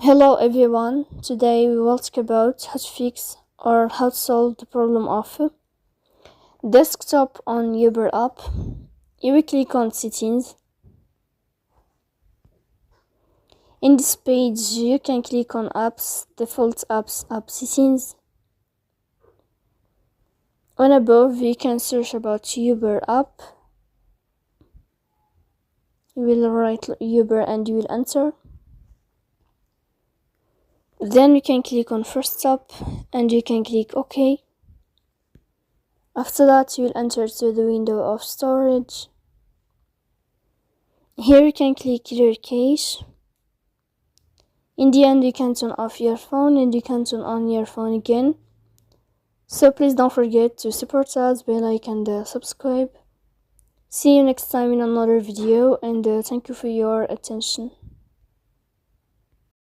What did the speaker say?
Hello everyone, today we will talk about how to fix or how to solve the problem of desktop on Uber app. You will click on settings. In this page you can click on apps, default apps, app settings. On above you can search about Uber app. You will write Uber and you will enter. Then you can click on first stop and you can click OK. After that you will enter to the window of storage. Here you can click clear cache. In the end you can turn off your phone and you can turn on your phone again. So please don't forget to support us by like and subscribe. See you next time in another video and thank you for your attention.